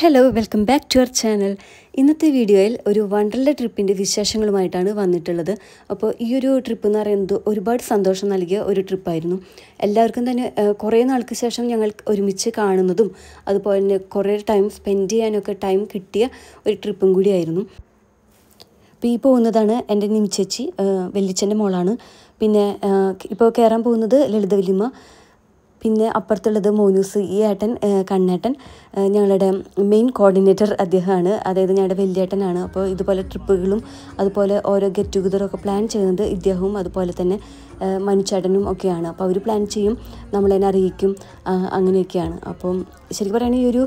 Hello welcome back to our channel. ഇന്നത്തെ വീഡിയോയിൽ ഒരു വണ്ടർല ട്രിപ്പിൻ്റെ വിശേഷങ്ങളുമായിട്ടാണ് വന്നിട്ടുള്ളത്. അപ്പോൾ ഈ ഒരു ട്രിപ്പ് എന്ന് പറയുന്നത് ഒരുപാട് സന്തോഷം നൽകിയ ഒരു ട്രിപ്പായിരുന്നു. എല്ലാവർക്കും തന്നെ കുറേ നാൾക്ക് ശേഷം ഞങ്ങൾ ഒരുമിച്ച് കാണുന്നതും അതുപോലെ തന്നെ കുറേ ടൈം സ്പെൻഡ് ചെയ്യാനൊക്കെ ടൈം കിട്ടിയ ഒരു ട്രിപ്പും കൂടിയായിരുന്നു. അപ്പോൾ ഈ പോകുന്നതാണ് എൻ്റെ നിമിച്ചേച്ചി, വല്യച്ഛൻ്റെ മോളാണ്. പിന്നെ ഇപ്പോൾ കയറാൻ പോകുന്നത് ലളിത വല്യമ്മ, പിന്നെ അപ്പുറത്തുള്ളത് മോനൂസ്, ഈ ഏട്ടൻ കണ്ണേട്ടൻ, ഞങ്ങളുടെ മെയിൻ കോർഡിനേറ്റർ അദ്ദേഹമാണ്, അതായത് ഞങ്ങളുടെ വലിയേട്ടനാണ്. അപ്പോൾ ഇതുപോലെ ട്രിപ്പുകളും അതുപോലെ ഓരോ ഗെറ്റ് ടുഗദറൊക്കെ പ്ലാൻ ചെയ്യുന്നത് ഇദ്ദേഹവും അതുപോലെ തന്നെ മനുച്ചേട്ടനും ഒക്കെയാണ്. അപ്പോൾ അവർ പ്ലാൻ ചെയ്യും, നമ്മളതിനെ അറിയിക്കും, അങ്ങനെയൊക്കെയാണ്. അപ്പം ശരിക്കും പറയുകയാണെങ്കിൽ ഈ ഒരു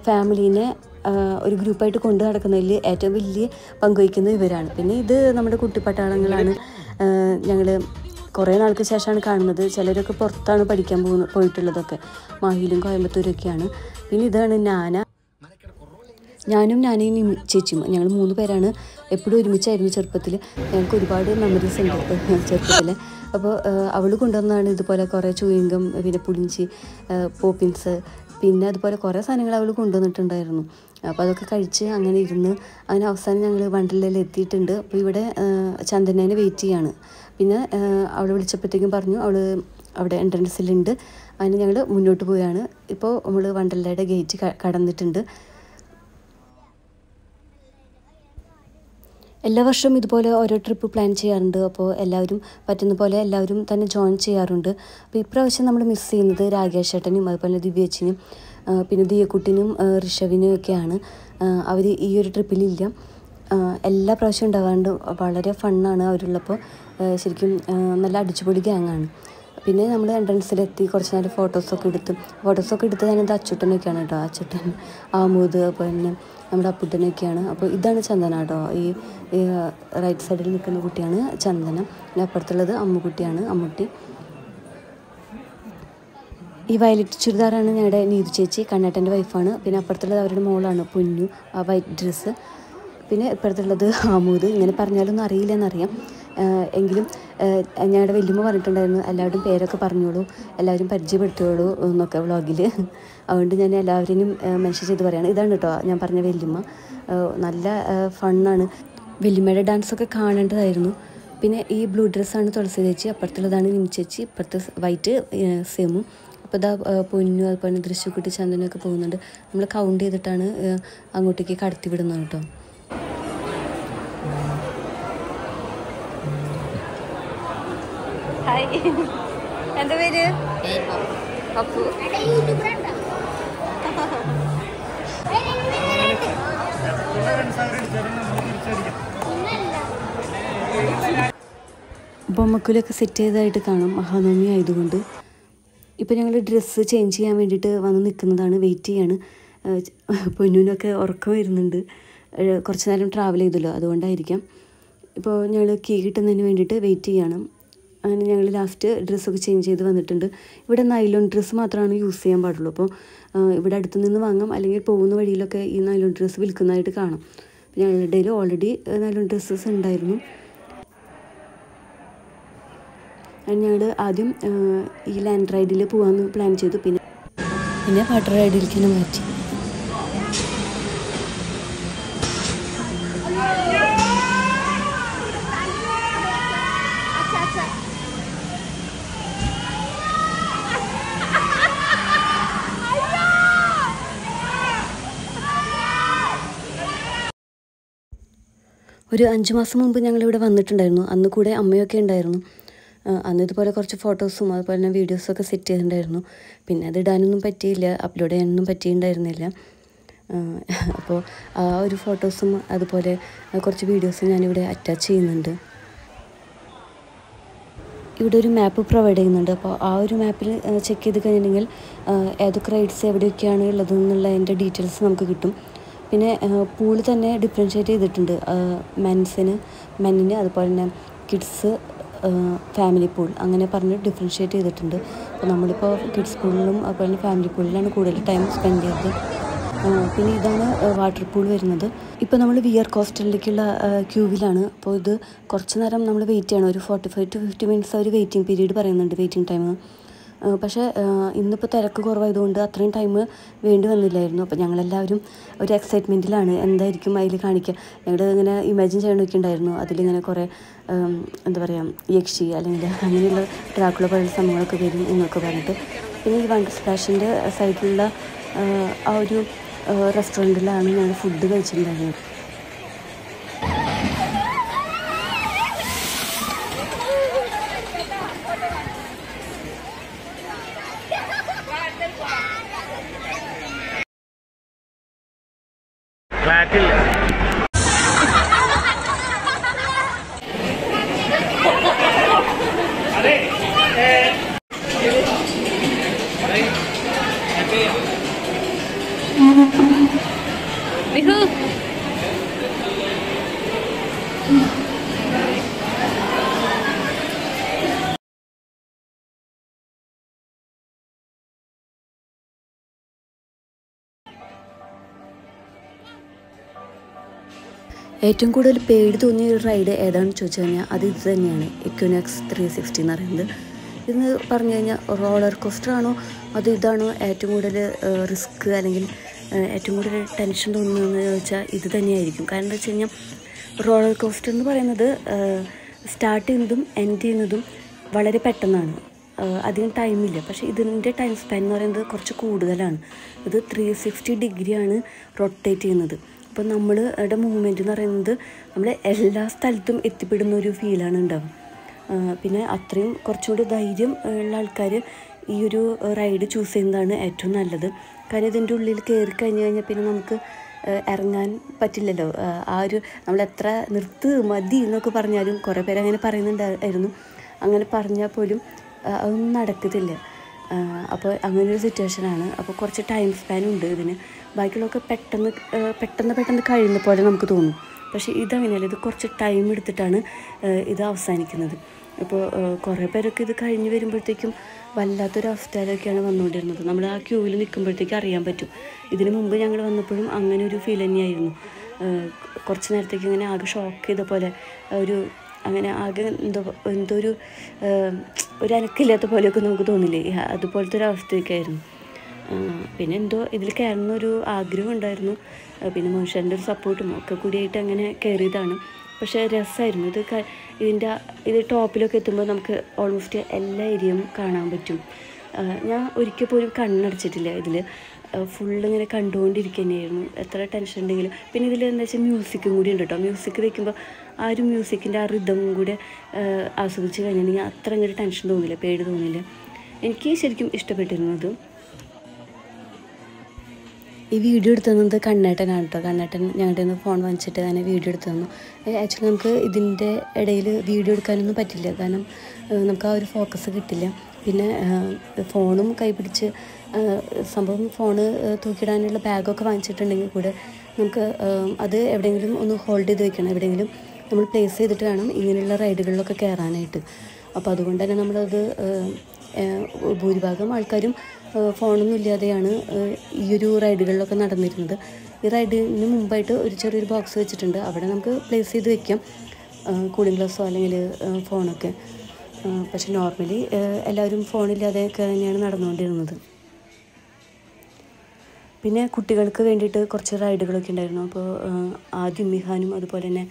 ഫാമിലീനെ ഒരു ഗ്രൂപ്പായിട്ട് കൊണ്ടു നടക്കുന്നതിൽ ഏറ്റവും വലിയ പങ്കുവയ്ക്കുന്നത് ഇവരാണ്. പിന്നെ ഇത് നമ്മുടെ കുട്ടിപ്പട്ടാളങ്ങളാണ്. ഞങ്ങൾ കുറേ നാൾക്ക് ശേഷമാണ് കാണുന്നത്. ചിലരൊക്കെ പുറത്താണ് പഠിക്കാൻ പോയിട്ടുള്ളതൊക്കെ, മാഹിയിലും കോയമ്പത്തൂരൊക്കെയാണ്. പിന്നെ ഇതാണ് ഞാനും നാനയും ചേച്ചിയും, ഞങ്ങൾ 3 പേരാണ്. എപ്പോഴും ഒരുമിച്ചായിരുന്നു ചെറുപ്പത്തിൽ. ഞങ്ങൾക്ക് ഒരുപാട് മെമ്മറീസ് ഉണ്ട് ചെറുപ്പത്തിൽ. അപ്പോൾ അവൾ കൊണ്ടുവന്നതാണ് ഇതുപോലെ കുറേ ചൂയിങ്കം, പിന്നെ പുളിഞ്ചി, പോപ്പിൻസ്, പിന്നെ അതുപോലെ കുറേ സാധനങ്ങൾ അവൾ കൊണ്ടുവന്നിട്ടുണ്ടായിരുന്നു. അപ്പോൾ അതൊക്കെ കഴിച്ച് അങ്ങനെ ഇരുന്ന് അങ്ങനെ അവസാനം ഞങ്ങൾ വണ്ടർലയിൽ എത്തിയിട്ടുണ്ട്. അപ്പോൾ ഇവിടെ ചന്ദനേനെ വെയിറ്റ് ചെയ്യാണ്. പിന്നെ അവൾ വിളിച്ചപ്പോഴത്തേക്കും പറഞ്ഞു അവൾ അവിടെ എൻട്രൻസിലുണ്ട്. അതിന് ഞങ്ങൾ മുന്നോട്ട് പോവുകയാണ്. ഇപ്പോൾ നമ്മൾ വണ്ടർലയുടെ ഗേറ്റ് കടന്നിട്ടുണ്ട്. എല്ലാ വർഷവും ഇതുപോലെ ഓരോ ട്രിപ്പ് പ്ലാൻ ചെയ്യാറുണ്ട്. അപ്പോൾ എല്ലാവരും പറ്റുന്ന പോലെ എല്ലാവരും തന്നെ ജോയിൻ ചെയ്യാറുണ്ട്. അപ്പോൾ ഇപ്രാവശ്യം നമ്മൾ മിസ് ചെയ്യുന്നത് രാകേഷേട്ടനും അതുപോലെ ദിവ്യേച്ചിനും പിന്നെ ദിയക്കുട്ടിനും ഋഷവിനും ഒക്കെയാണ്. അവർ ഈ ഒരു ട്രിപ്പിലില്ല. എല്ലാ പ്രാവശ്യവും ഉണ്ടാകാറുണ്ട്. വളരെ ഫണ്ണാണ് അവരുള്ളപ്പോൾ. ശരിക്കും നല്ല അടിച്ചുപൊളി ഗ്യാങ്ങാണ്. പിന്നെ നമ്മൾ എൻട്രൻസിലെത്തി കുറച്ച് നേരം ഫോട്ടോസൊക്കെ എടുത്ത് ഞാനത് അച്ചുട്ടനൊക്കെയാണ് കേട്ടോ. അച്ചുട്ടൻ, ആമൂദ്, അതുപോലെ തന്നെ നമ്മുടെ അപ്പുട്ടനൊക്കെയാണ്. അപ്പോൾ ഇതാണ് ചന്ദന കേട്ടോ. ഈ റൈറ്റ് സൈഡിൽ നിൽക്കുന്ന കുട്ടിയാണ് ചന്ദന. പിന്നെ അപ്പുറത്തുള്ളത് അമ്മുക്കുട്ടിയാണ്, അമ്മുട്ടി. ഈ വയലറ്റ് ചുരിദാറാണ് ഞങ്ങളുടെ നീതു ചേച്ചി, കണ്ണേട്ടൻ്റെ വൈഫാണ്. പിന്നെ അപ്പുറത്തുള്ളത് അവരുടെ മോളാണ് പൊന്നു, ആ വൈറ്റ് ഡ്രസ്സ്. പിന്നെ ഇപ്പുറത്തുള്ളത് ആമൂദ്. ഇങ്ങനെ പറഞ്ഞാലൊന്നും അറിയില്ലെന്നറിയാം, എങ്കിലും ഞങ്ങളുടെ വല്യമ്മ പറഞ്ഞിട്ടുണ്ടായിരുന്നു എല്ലാവരും പേരൊക്കെ പറഞ്ഞോളൂ, എല്ലാവരും പരിചയപ്പെടുത്തോളൂ എന്നൊക്കെ വ്ളോഗിൽ. അതുകൊണ്ട് ഞാൻ എല്ലാവരെയും മെൻഷൻ ചെയ്ത് പറയുകയാണ്. ഇതാണ് കേട്ടോ ഞാൻ പറഞ്ഞ വല്യമ്മ. നല്ല ഫണ്ണാണ്. വല്യമ്മയുടെ ഡാൻസൊക്കെ കാണേണ്ടതായിരുന്നു. പിന്നെ ഈ ബ്ലൂ ഡ്രസ്സാണ് തുളസി ചേച്ചി, അപ്പുറത്തുള്ളതാണ് നിമിച്ചേച്ചി, ഇപ്പുറത്ത് വൈറ്റ് സെമും. അപ്പോൾ ഇതാ പൊന്നു അതുപോലെ ദൃശ്യക്കുട്ടി ചന്ദനമൊക്കെ പോകുന്നുണ്ട്. നമ്മൾ കൗണ്ട് ചെയ്തിട്ടാണ് അങ്ങോട്ടേക്ക് കടത്തി വിടുന്നത് കേട്ടോ. ഹായ്, എന്താ പേര്? അപ്പു. ബൊമ്മക്കുലൊക്കെ സെറ്റ് ചെയ്തതായിട്ട് കാണാം, മഹാനവമി ആയതുകൊണ്ട്. ഇപ്പോൾ ഞങ്ങൾ ഡ്രസ്സ് ചേഞ്ച് ചെയ്യാൻ വേണ്ടിയിട്ട് വന്ന് നിൽക്കുന്നതാണ്, വെയിറ്റ് ചെയ്യാണ്. പൊന്നൂനൊക്കെ ഉറക്കം വരുന്നുണ്ട്, കുറച്ച് നേരം ട്രാവൽ ചെയ്തല്ലോ അതുകൊണ്ടായിരിക്കാം. ഇപ്പോൾ ഞങ്ങൾ കീ കിട്ടുന്നതിന് വേണ്ടിയിട്ട് വെയിറ്റ് ചെയ്യണം. അങ്ങനെ ഞങ്ങൾ ലാസ്റ്റ് ഡ്രസ്സൊക്കെ ചേഞ്ച് ചെയ്ത് വന്നിട്ടുണ്ട്. ഇവിടെ നൈലോൺ ഡ്രസ്സ് മാത്രമാണ് യൂസ് ചെയ്യാൻ പാടുള്ളൂ. അപ്പോൾ ഇവിടെ അടുത്ത് നിന്ന് വാങ്ങാം, അല്ലെങ്കിൽ പോകുന്ന വഴിയിലൊക്കെ ഈ നൈലോൺ ഡ്രസ്സ് വിൽക്കുന്നതായിട്ട് കാണാം. ഞങ്ങളുടെ ഇടയിൽ ഓൾറെഡി നൈലോൺ ഡ്രസ്സസ് ഉണ്ടായിരുന്നു. ഞങ്ങൾ ആദ്യം ഈ ലാൻഡ് റൈഡിൽ പോകാമെന്ന് പ്ലാൻ ചെയ്തു. പിന്നെ വാട്ടർ റൈഡിലേക്ക് തന്നെ മാറ്റി. ഒരു 5 മാസം മുമ്പ് ഞങ്ങളിവിടെ വന്നിട്ടുണ്ടായിരുന്നു. അന്ന് കൂടെ അമ്മയൊക്കെ ഉണ്ടായിരുന്നു. അന്ന് ഇതുപോലെ കുറച്ച് ഫോട്ടോസും അതുപോലെ തന്നെ വീഡിയോസൊക്കെ സെറ്റ് ചെയ്തിട്ടുണ്ടായിരുന്നു. പിന്നെ അത് ഇടാനൊന്നും പറ്റിയില്ല, അപ്ലോഡ് ചെയ്യാനൊന്നും പറ്റിയിട്ടുണ്ടായിരുന്നില്ല. അപ്പോൾ ആ ഒരു ഫോട്ടോസും അതുപോലെ കുറച്ച് വീഡിയോസും ഞാനിവിടെ അറ്റാച്ച് ചെയ്യുന്നുണ്ട്. ഇവിടെ ഒരു മാപ്പ് പ്രൊവൈഡ് ചെയ്യുന്നുണ്ട്. അപ്പോൾ ആ ഒരു മാപ്പിൽ ചെക്ക് ചെയ്ത് കഴിഞ്ഞിട്ടുണ്ടെങ്കിൽ ഏതൊക്കെ റൈഡ്സ് എവിടെയൊക്കെയാണ് ഉള്ളതെന്നുള്ളതിൻ്റെ ഡീറ്റെയിൽസ് നമുക്ക് കിട്ടും. പിന്നെ പൂള് തന്നെ ഡിഫറൻഷ്യേറ്റ് ചെയ്തിട്ടുണ്ട്, മെന്നിന് അതുപോലെ തന്നെ കിഡ്സ്, ഫാമിലി പൂൾ അങ്ങനെ പറഞ്ഞ് ഡിഫറൻഷ്യേറ്റ് ചെയ്തിട്ടുണ്ട്. അപ്പോൾ നമ്മളിപ്പോൾ കിഡ്സ് പൂളിലും അതുപോലെ തന്നെ ഫാമിലി പൂളിലാണ് കൂടുതൽ ടൈം സ്പെൻഡ് ചെയ്തത്. പിന്നെ ഇതാണ് വാട്ടർ പൂൾ വരുന്നത്. ഇപ്പോൾ നമ്മൾ വിയർ കോസ്റ്റലിലേക്കുള്ള ക്യൂവിലാണ്. അപ്പോൾ ഇത് കുറച്ച് നേരം നമ്മൾ വെയിറ്റ് ചെയ്യണം. ഒരു 45 to 50 മിനിറ്റ്സ് അവർ വെയിറ്റിംഗ് പീരീഡ് പറയുന്നുണ്ട്, വെയിറ്റിംഗ് ടൈം. പക്ഷേ ഇന്നിപ്പോൾ തിരക്ക് കുറവായതുകൊണ്ട് അത്രയും ടൈം വേണ്ടി വന്നില്ലായിരുന്നു. അപ്പോൾ ഞങ്ങളെല്ലാവരും ഒരു എക്സൈറ്റ്മെൻറ്റിലാണ് എന്തായിരിക്കും അതിൽ കാണിക്കുക. ഞങ്ങൾ ഇങ്ങനെ ഇമാജിൻ ചെയ്യണമൊക്കെ ഉണ്ടായിരുന്നു. അതിലിങ്ങനെ കുറേ എന്താ പറയുക യക്ഷി അല്ലെങ്കിൽ അങ്ങനെയുള്ള ഡ്രാക്കുള പോലുള്ള സംഭവങ്ങളൊക്കെ വരും എന്നൊക്കെ പറഞ്ഞിട്ട്. പിന്നെ ഈ വണ്ടർ സ്പ്ലാഷിൻ്റെ സൈഡിലുള്ള ആ ഒരു റെസ്റ്റോറൻറ്റിലാണ് ഞങ്ങൾ ഫുഡ് കഴിച്ചിട്ടുണ്ടായിരുന്നത്. ഏറ്റവും കൂടുതൽ പേടി തോന്നിയ ഒരു റൈഡ് ഏതാണെന്ന് ചോദിച്ചു കഴിഞ്ഞാൽ അത് ഇത് തന്നെയാണ്, ഇക്വിനോക്സ് 360 എന്ന് പറയുന്നത്. ഇതെന്ന് പറഞ്ഞു കഴിഞ്ഞാൽ റോളർ കോസ്റ്ററാണോ അത് ഇതാണോ ഏറ്റവും കൂടുതൽ റിസ്ക് അല്ലെങ്കിൽ ഏറ്റവും കൂടുതൽ ടെൻഷൻ തോന്നുന്നതെന്ന് ചോദിച്ചാൽ ഇത് തന്നെയായിരിക്കും. കാരണം എന്താ വെച്ച് കഴിഞ്ഞാൽ റോളർ കോസ്റ്റർ എന്ന് പറയുന്നത് സ്റ്റാർട്ട് ചെയ്യുന്നതും എൻഡ് ചെയ്യുന്നതും വളരെ പെട്ടെന്നാണ്, അധികം ടൈമില്ല. പക്ഷേ ഇതിൻ്റെ ടൈം സ്പെൻ എന്ന് പറയുന്നത് കുറച്ച് കൂടുതലാണ്. ഇത് 360 ഡിഗ്രിയാണ് റൊട്ടേറ്റ് ചെയ്യുന്നത്. അപ്പോൾ നമ്മളുടെ മൂവ്മെൻറ്റ് എന്ന് പറയുന്നത് നമ്മൾ എല്ലാ സ്ഥലത്തും എത്തിപ്പെടുന്ന ഒരു ഫീലാണ് ഉണ്ടാവുക. പിന്നെ അത്രയും കുറച്ചുകൂടി ധൈര്യം ഉള്ള ആൾക്കാർ ഈ ഒരു റൈഡ് ചൂസ് ചെയ്യുന്നതാണ് ഏറ്റവും നല്ലത്. കാരണം ഇതിൻ്റെ ഉള്ളിൽ കയറി കഴിഞ്ഞാൽ പിന്നെ നമുക്ക് ഇറങ്ങാൻ പറ്റില്ലല്ലോ. ആ ഒരു നമ്മളെത്ര നിർത്ത് മതി എന്നൊക്കെ പറഞ്ഞാലും കുറേ പേര് അങ്ങനെ പറയുന്നുണ്ടായിരുന്നു. അങ്ങനെ പറഞ്ഞാൽ പോലും അതൊന്നും നടക്കത്തില്ല. അപ്പോൾ അങ്ങനൊരു സിറ്റുവേഷനാണ്. അപ്പോൾ കുറച്ച് ടൈം സ്പാനുണ്ട് ഇതിന്. ബാക്കിയുള്ളതൊക്കെ പെട്ടെന്ന് കഴിയുന്ന പോലെ നമുക്ക് തോന്നും. പക്ഷേ ഇതങ്ങനെയല്ല, ഇത് കുറച്ച് ടൈം എടുത്തിട്ടാണ് ഇത് അവസാനിക്കുന്നത്. അപ്പോൾ കുറേ പേരൊക്കെ ഇത് കഴിഞ്ഞ് വരുമ്പോഴത്തേക്കും വല്ലാത്തൊരു അവസ്ഥയിലൊക്കെയാണ് വന്നുകൊണ്ടിരുന്നത്. നമ്മൾ ആ ക്യൂവിൽ നിൽക്കുമ്പോഴത്തേക്കും അറിയാൻ പറ്റും. ഇതിന് മുമ്പ് ഞങ്ങൾ വന്നപ്പോഴും അങ്ങനെ ഒരു ഫീൽ തന്നെയായിരുന്നു. കുറച്ച് നേരത്തേക്ക് ഇങ്ങനെ ആകെ ഷോക്ക് ചെയ്ത പോലെ അങ്ങനെ ആകെ എന്തോ ഒരു അനക്കില്ലാത്ത പോലെയൊക്കെ നമുക്ക് തോന്നില്ലേ, അതുപോലത്തെ ഒരു അവസ്ഥയൊക്കെയായിരുന്നു. പിന്നെ എന്തോ ഇതിൽ കയറുന്നൊരു ആഗ്രഹം ഉണ്ടായിരുന്നു. പിന്നെ മനുഷ്യൻ്റെ ഒരു സപ്പോർട്ടും ഒക്കെ കൂടിയായിട്ട് അങ്ങനെ കയറിയതാണ്. പക്ഷേ രസമായിരുന്നു. ഇത് ടോപ്പിലൊക്കെ എത്തുമ്പോൾ നമുക്ക് ഓൾമോസ്റ്റ് എല്ലാ ഏരിയയും കാണാൻ പറ്റും. ഞാൻ ഒരിക്കൽ പോലും കണ്ണടച്ചിട്ടില്ല. ഇതിൽ ഫുള്ളിങ്ങനെ കണ്ടുകൊണ്ടിരിക്കുക തന്നെയായിരുന്നു, എത്ര ടെൻഷൻ ഉണ്ടെങ്കിലും. പിന്നെ ഇതിൽ എന്താ വെച്ചാൽ മ്യൂസിക്കും കൂടി ഉണ്ട് കേട്ടോ. മ്യൂസിക് വയ്ക്കുമ്പോൾ ആ ഒരു മ്യൂസിക്കിൻ്റെ ആ റിതം കൂടെ ആസ്വദിച്ച് കഴിഞ്ഞിട്ടുണ്ടെങ്കിൽ അത്ര അങ്ങോട്ട് ടെൻഷൻ തോന്നില്ല, പേടി തോന്നില്ല. എനിക്ക് ശരിക്കും ഇഷ്ടപ്പെട്ടിരുന്നത്. ഈ വീഡിയോ എടുത്തു തന്നത് കണ്ണേട്ടനാണ് കേട്ടോ. കണ്ണേട്ടൻ ഞങ്ങളുടെ നിന്ന് ഫോൺ വാങ്ങിച്ചിട്ട് അങ്ങനെ വീഡിയോ എടുത്തു തന്നു. ആക്ച്വലി നമുക്ക് ഇതിൻ്റെ ഇടയിൽ വീഡിയോ എടുക്കാനൊന്നും പറ്റില്ല, കാരണം നമുക്ക് ആ ഒരു ഫോക്കസ് കിട്ടില്ല. പിന്നെ ഫോണും കൈപിടിച്ച് സംഭവം ഫോണ് തൂക്കിയിടാനുള്ള ബാഗൊക്കെ വാങ്ങിച്ചിട്ടുണ്ടെങ്കിൽ കൂടെ നമുക്ക് അത് എവിടെയെങ്കിലും ഒന്ന് ഹോൾഡ് ചെയ്ത് വെക്കണം, എവിടെയെങ്കിലും നമ്മൾ പ്ലേസ് ചെയ്തിട്ട് വേണം ഇങ്ങനെയുള്ള റൈഡുകളിലൊക്കെ കയറാനായിട്ട്. അപ്പോൾ അതുകൊണ്ട് തന്നെ നമ്മളത് ഭൂരിഭാഗം ആൾക്കാരും ഫോണൊന്നും ഇല്ലാതെയാണ് ഈ ഒരു റൈഡുകളിലൊക്കെ നടന്നിരുന്നത്. ഈ റൈഡിന് മുമ്പായിട്ട് ഒരു ചെറിയൊരു ബോക്സ് വെച്ചിട്ടുണ്ട്, അവിടെ നമുക്ക് പ്ലേസ് ചെയ്ത് വെക്കാം കൂളിംഗ് ഗ്ലാസ്സോ അല്ലെങ്കിൽ ഫോണൊക്കെ. പക്ഷെ നോർമലി എല്ലാവരും ഫോണില്ലാതെയൊക്കെ തന്നെയാണ് നടന്നുകൊണ്ടിരുന്നത്. പിന്നെ കുട്ടികൾക്ക് വേണ്ടിയിട്ട് കുറച്ച് റൈഡുകളൊക്കെ ഉണ്ടായിരുന്നു. അപ്പോൾ ആദ്യം മിഹാനും അതുപോലെ തന്നെ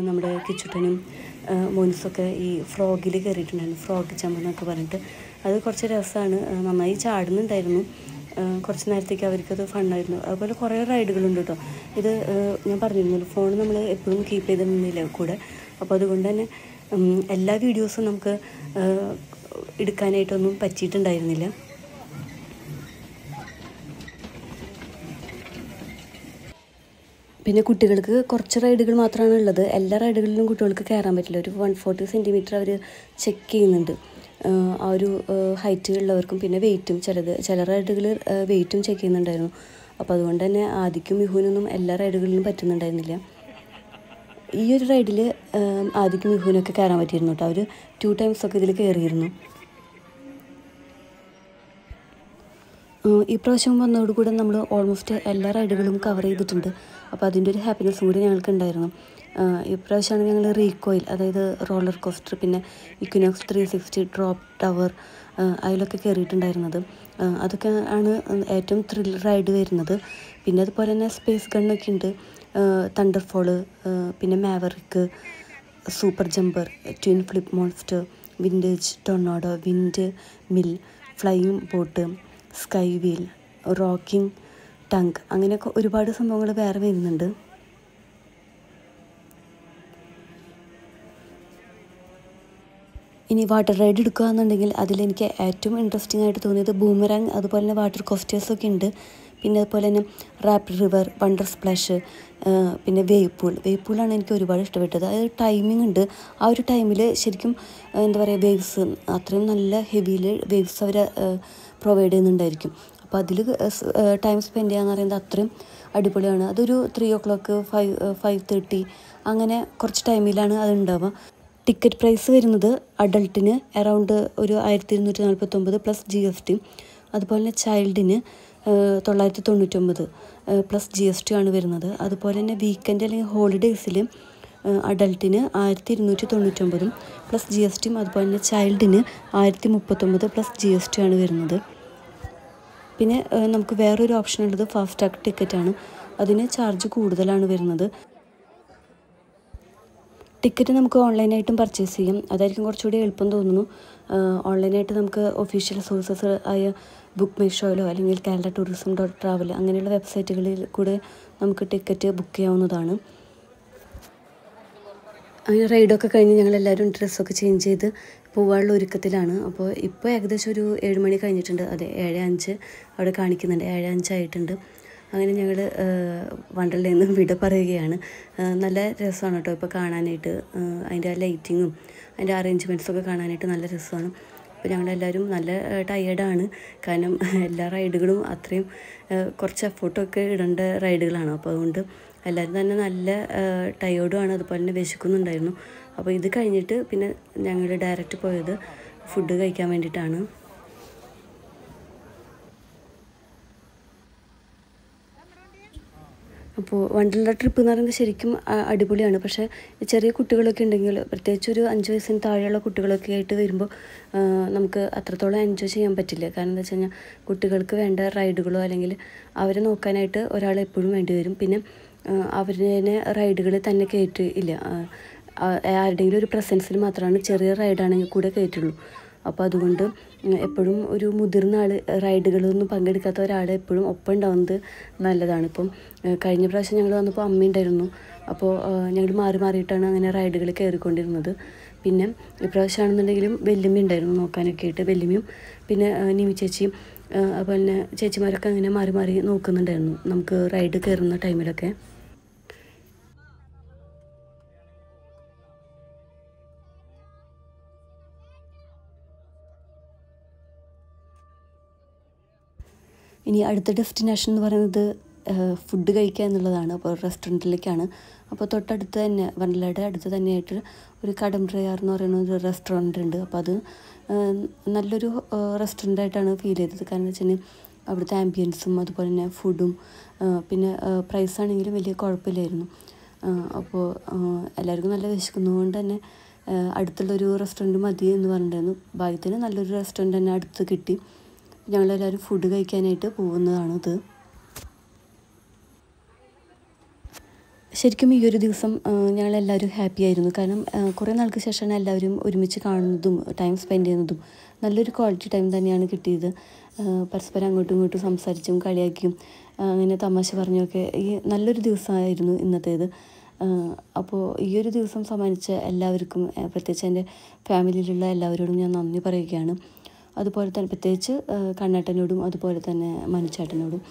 നമ്മുടെ കിച്ചുട്ടനും മോൻസൊക്കെ ഈ ഫ്രോഗിൽ കയറിയിട്ടുണ്ടായിരുന്നു, ഫ്രോഗ് ജമ്പ് എന്നൊക്കെ പറഞ്ഞിട്ട്. അത് കുറച്ച് രസമാണ്, നന്നായി ചാടുന്നുണ്ടായിരുന്നു. കുറച്ച് നേരത്തേക്ക് അവർക്കത് ഫണ്ണായിരുന്നു. അതുപോലെ കുറേ റൈഡുകളുണ്ട് കേട്ടോ. ഇത് ഞാൻ പറഞ്ഞിരുന്നല്ലോ, ഫോൺ നമ്മൾ എപ്പോഴും കീപ്പ് ചെയ്ത് നിന്നില്ല കൂടെ. അപ്പോൾ അതുകൊണ്ട് തന്നെ എല്ലാ വീഡിയോസും നമുക്ക് എടുക്കാനായിട്ടൊന്നും പറ്റിയിട്ടുണ്ടായിരുന്നില്ല. പിന്നെ കുട്ടികൾക്ക് കുറച്ച് റൈഡുകൾ മാത്രമാണ് ഉള്ളത്. എല്ലാ റൈഡുകളിലും കുട്ടികൾക്ക് കയറാൻ പറ്റില്ല. ഒരു 140 സെൻറ്റിമീറ്റർ അവർ ചെക്ക് ചെയ്യുന്നുണ്ട്, ആ ഒരു ഹൈറ്റ് ഉള്ളവർക്കും പിന്നെ വെയ്റ്റും. ചില റൈഡുകൾ വെയ്റ്റും ചെക്ക് ചെയ്യുന്നുണ്ടായിരുന്നു. അപ്പോൾ അതുകൊണ്ട് തന്നെ ആദിക്കും മിഹുവിനൊന്നും എല്ലാ റൈഡുകളിലും പറ്റുന്നുണ്ടായിരുന്നില്ല. ഈ ഒരു റൈഡിൽ ആദിക്കും മിഹുവിനൊക്കെ കയറാൻ പറ്റിയിരുന്നു കേട്ടോ. അവർ 2 times ഒക്കെ ഇതിൽ കയറിയിരുന്നു. ഈ പ്രാവശ്യം വന്നതോടുകൂടെ നമ്മൾ ഓൾമോസ്റ്റ് എല്ലാ റൈഡുകളും കവർ ചെയ്തിട്ടുണ്ട്. അപ്പോൾ അതിൻ്റെ ഒരു ഹാപ്പിനെസ്സും കൂടി ഞങ്ങൾക്ക് ഉണ്ടായിരുന്നു. ഇപ്രാവശ്യമാണ് ഞങ്ങൾ റീകോയിൽ, അതായത് റോളർ കോസ്റ്റർ, പിന്നെ ഇക്വിനോക്സ് 360, ഡ്രോപ്പ് ടവർ, അതിലൊക്കെ കയറിയിട്ടുണ്ടായിരുന്നത്. അതൊക്കെ ആണ് ഏറ്റവും ത്രിൽ റൈഡ് വരുന്നത്. പിന്നെ അതുപോലെ തന്നെ സ്പേസ് ഗണ്ണൊക്കെ ഉണ്ട്, തണ്ടർഫോള്, പിന്നെ maverick, super jumper, twin flip monster, vintage tornado, wind mill, flying boat, sky wheel, rocking tug, അങ്ങനെയൊക്കെ ഒരുപാട് സംഭവങ്ങൾ വേറെ വരുന്നുണ്ട്. ഇനി വാട്ടർ റൈഡ് എടുക്കുകയെന്നുണ്ടെങ്കിൽ അതിലെനിക്ക് ഏറ്റവും ഇൻട്രസ്റ്റിംഗ് ആയിട്ട് തോന്നിയത് ബൂമറാങ്, അതുപോലെ തന്നെ വാട്ടർ കോസ്റ്റേഴ്സൊക്കെ ഉണ്ട്. പിന്നെ അതുപോലെ തന്നെ റാപ്പിഡ് റിവർ, വണ്ടർ സ്പ്ലാഷ്, പിന്നെ വേവ് പൂളാണ് എനിക്ക് ഒരുപാട് ഇഷ്ടപ്പെട്ടത്. അത് ടൈമിംഗ് ഉണ്ട്. ആ ഒരു ടൈമിൽ ശരിക്കും എന്താ പറയുക, വേവ്സ് അത്രയും നല്ല ഹെവിയിൽ വേവ്സ് അവർ പ്രൊവൈഡ് ചെയ്യുന്നുണ്ടായിരിക്കും. അപ്പോൾ അതിൽ ടൈം സ്പെൻഡ് ചെയ്യാന്ന് പറയുന്നത് അത്രയും അടിപൊളിയാണ്. അതൊരു 3 o'clock 5:30 അങ്ങനെ കുറച്ച് ടൈമിലാണ് അത് ഉണ്ടാവുക. ടിക്കറ്റ് പ്രൈസ് വരുന്നത് അഡൾട്ടിന് അറൗണ്ട് ഒരു 1249 പ്ലസ് GST, അതുപോലെ തന്നെ ചൈൽഡിന് 999 പ്ലസ് GST ആണ് വരുന്നത്. അതുപോലെ തന്നെ വീക്കെൻഡ് അല്ലെങ്കിൽ ഹോളിഡേയ്സിൽ അഡൾട്ടിന് 1299 പ്ലസ് GST, അതുപോലെ തന്നെ ചൈൽഡിന് 1039 പ്ലസ് GST ആണ് വരുന്നത്. പിന്നെ നമുക്ക് വേറൊരു ഓപ്ഷൻ ഉള്ളത് ഫാസ്റ്റ് ട്രാക്ക് ടിക്കറ്റാണ്. അതിന് ചാർജ് കൂടുതലാണ് വരുന്നത്. ടിക്കറ്റ് നമുക്ക് ഓൺലൈനായിട്ടും പർച്ചേസ് ചെയ്യാം, അതായിരിക്കും കുറച്ചുകൂടി എളുപ്പം തോന്നുന്നു. ഓൺലൈനായിട്ട് നമുക്ക് ഒഫീഷ്യൽ സോഴ്സസ് ആയ ബുക്ക് മൈ ഷോയിലോ അല്ലെങ്കിൽ Kerala-Tourism.travel അങ്ങനെയുള്ള വെബ്സൈറ്റുകളിൽ കൂടെ നമുക്ക് ടിക്കറ്റ് ബുക്ക് ചെയ്യാവുന്നതാണ്. അങ്ങനെ റൈഡൊക്കെ കഴിഞ്ഞ് ഞങ്ങളെല്ലാവരും ഡ്രസ്സൊക്കെ ചേഞ്ച് ചെയ്ത് പോകാനുള്ള ഒരുക്കത്തിലാണ്. അപ്പോൾ ഇപ്പോൾ ഏകദേശം ഒരു 7 മണി കഴിഞ്ഞിട്ടുണ്ട്. അതെ, 7:05 അവിടെ കാണിക്കുന്നുണ്ട്, 7:05 ആയിട്ടുണ്ട്. അങ്ങനെ ഞങ്ങൾ വണ്ടർലയിൽ നിന്ന് വിട പറയുകയാണ്. നല്ല രസമാണ് കേട്ടോ ഇപ്പോൾ കാണാനായിട്ട്. അതിൻ്റെ ലൈറ്റിങ്ങും അതിൻ്റെ അറേഞ്ച്മെൻറ്റ്സൊക്കെ കാണാനായിട്ട് നല്ല രസമാണ്. അപ്പോൾ ഞങ്ങളെല്ലാവരും നല്ല ടയേർഡാണ്, കാരണം എല്ലാ റൈഡുകളും അത്രയും കുറച്ച് എഫോർട്ടൊക്കെ ഇടേണ്ട റൈഡുകളാണ്. അപ്പോൾ അതുകൊണ്ട് എല്ലാവരും തന്നെ നല്ല ടയേർഡുമാണ്, അതുപോലെ തന്നെ വിശക്കുന്നുണ്ടായിരുന്നു. അപ്പോൾ ഇത് കഴിഞ്ഞിട്ട് പിന്നെ ഞങ്ങൾ ഡയറക്റ്റ് പോയത് ഫുഡ് കഴിക്കാൻ വേണ്ടിയിട്ടാണ്. അപ്പോൾ വണ്ടർല ട്രിപ്പ് എന്ന് പറയുന്നത് ശരിക്കും അടിപൊളിയാണ്. പക്ഷേ ചെറിയ കുട്ടികളൊക്കെ ഉണ്ടെങ്കിൽ, പ്രത്യേകിച്ച് ഒരു 5 വയസ്സിന് താഴെയുള്ള കുട്ടികളൊക്കെ ആയിട്ട് വരുമ്പോൾ നമുക്ക് അത്രത്തോളം എൻജോയ് ചെയ്യാൻ പറ്റില്ല. കാരണം എന്താ വെച്ച് കഴിഞ്ഞാൽ കുട്ടികൾക്ക് വേണ്ട റൈഡുകളോ അല്ലെങ്കിൽ അവരെ നോക്കാനായിട്ട് ഒരാൾ എപ്പോഴും വേണ്ടി വരും. പിന്നെ അവരെ റൈഡുകൾ തന്നെ കയറ്റില്ല, ആരുടെയെങ്കിലും ഒരു പ്രസൻസിൽ മാത്രമാണ് ചെറിയ റൈഡാണെങ്കിൽ കൂടെ കയറ്റുള്ളൂ. അപ്പോൾ അതുകൊണ്ട് എപ്പോഴും ഒരു മുതിർന്ന ആൾ, റൈഡുകളൊന്നും പങ്കെടുക്കാത്ത ഒരാൾ എപ്പോഴും ഒപ്പം ഉണ്ടാവുന്നത് നല്ലതാണ്. ഇപ്പം കഴിഞ്ഞ പ്രാവശ്യം ഞങ്ങൾ വന്നപ്പോൾ അമ്മയുണ്ടായിരുന്നു. അപ്പോൾ ഞങ്ങൾ മാറിയിട്ടാണ് അങ്ങനെ റൈഡുകൾ കയറിക്കൊണ്ടിരുന്നത്. പിന്നെ ഇപ്രാവശ്യമാണെന്നുണ്ടെങ്കിലും വെല്ലുമ്മ ഉണ്ടായിരുന്നു നോക്കാനൊക്കെ ആയിട്ട്. വെല്ലുമ്മയും പിന്നെ നിമി ചേച്ചിയും അതുപോലെ തന്നെ ചേച്ചിമാരൊക്കെ അങ്ങനെ മാറി നോക്കുന്നുണ്ടായിരുന്നു നമുക്ക് റൈഡ് കയറുന്ന ടൈമിലൊക്കെ. ഇനി അടുത്ത ഡെസ്റ്റിനേഷൻ എന്ന് പറയുന്നത് ഫുഡ് കഴിക്കുക എന്നുള്ളതാണ്. അപ്പോൾ റെസ്റ്റോറൻറ്റിലേക്കാണ്. അപ്പോൾ തൊട്ടടുത്ത് തന്നെ, വണ്ടർലയുടെ അടുത്ത് തന്നെയായിട്ട് ഒരു കടംബ്രയാർ എന്ന് പറയുന്ന ഒരു റെസ്റ്റോറൻറ്റ് ഉണ്ട്. അപ്പോൾ അത് നല്ലൊരു റെസ്റ്റോറൻറ്റായിട്ടാണ് ഫീൽ ചെയ്തത്. കാരണം എന്ന് വെച്ച് കഴിഞ്ഞാൽ അവിടുത്തെ ആംബിയൻസും അതുപോലെ തന്നെ ഫുഡും പിന്നെ പ്രൈസാണെങ്കിലും വലിയ കുഴപ്പമില്ലായിരുന്നു. അപ്പോൾ എല്ലാവർക്കും നല്ല വിശക്കുന്നതുകൊണ്ട് തന്നെ അടുത്തുള്ളൊരു റെസ്റ്റോറൻറ്റ് മതി എന്ന് പറഞ്ഞിട്ടുണ്ടായിരുന്നു. ഭാഗ്യത്തിന് നല്ലൊരു റെസ്റ്റോറൻറ്റ് തന്നെ അടുത്ത് കിട്ടി. ഞങ്ങളെല്ലാവരും ഫുഡ് കഴിക്കാനായിട്ട് പോകുന്നതാണിത്. ശരിക്കും ഈ ഒരു ദിവസം ഞങ്ങളെല്ലാവരും ഹാപ്പി ആയിരുന്നു. കാരണം കുറേ നാൾക്ക് ശേഷമാണ് എല്ലാവരും ഒരുമിച്ച് കാണുന്നതും ടൈം സ്പെൻഡ് ചെയ്യുന്നതും. നല്ലൊരു ക്വാളിറ്റി ടൈം തന്നെയാണ് കിട്ടിയത്. പരസ്പരം അങ്ങോട്ടും ഇങ്ങോട്ടും സംസാരിച്ചും കളിയാക്കിയും അങ്ങനെ തമാശ പറഞ്ഞൊക്കെ ഈ നല്ലൊരു ദിവസമായിരുന്നു ഇന്നത്തേത്. അപ്പോൾ ഈ ഒരു ദിവസം സമ്മാനിച്ച എല്ലാവർക്കും, പ്രത്യേകിച്ച് എൻ്റെ ഫാമിലിയിലുള്ള എല്ലാവരോടും ഞാൻ നന്ദി പറയുകയാണ്. അതുപോലെ തന്നെ പ്രത്യേകിച്ച് കണ്ണേട്ടനോടും അതുപോലെ തന്നെ മനുച്ചേട്ടനോടും.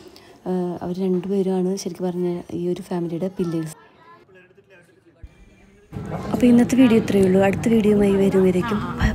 അവർ രണ്ടുപേരുമാണ് ശരിക്കും പറഞ്ഞ ഈ ഒരു ഫാമിലിയുടെ പില്ലേഴ്സ്. അപ്പോൾ ഇന്നത്തെ വീഡിയോ ഇത്രയേ ഉള്ളൂ. അടുത്ത വീഡിയോയുമായി വരുന്നവരേക്കും ബൈ.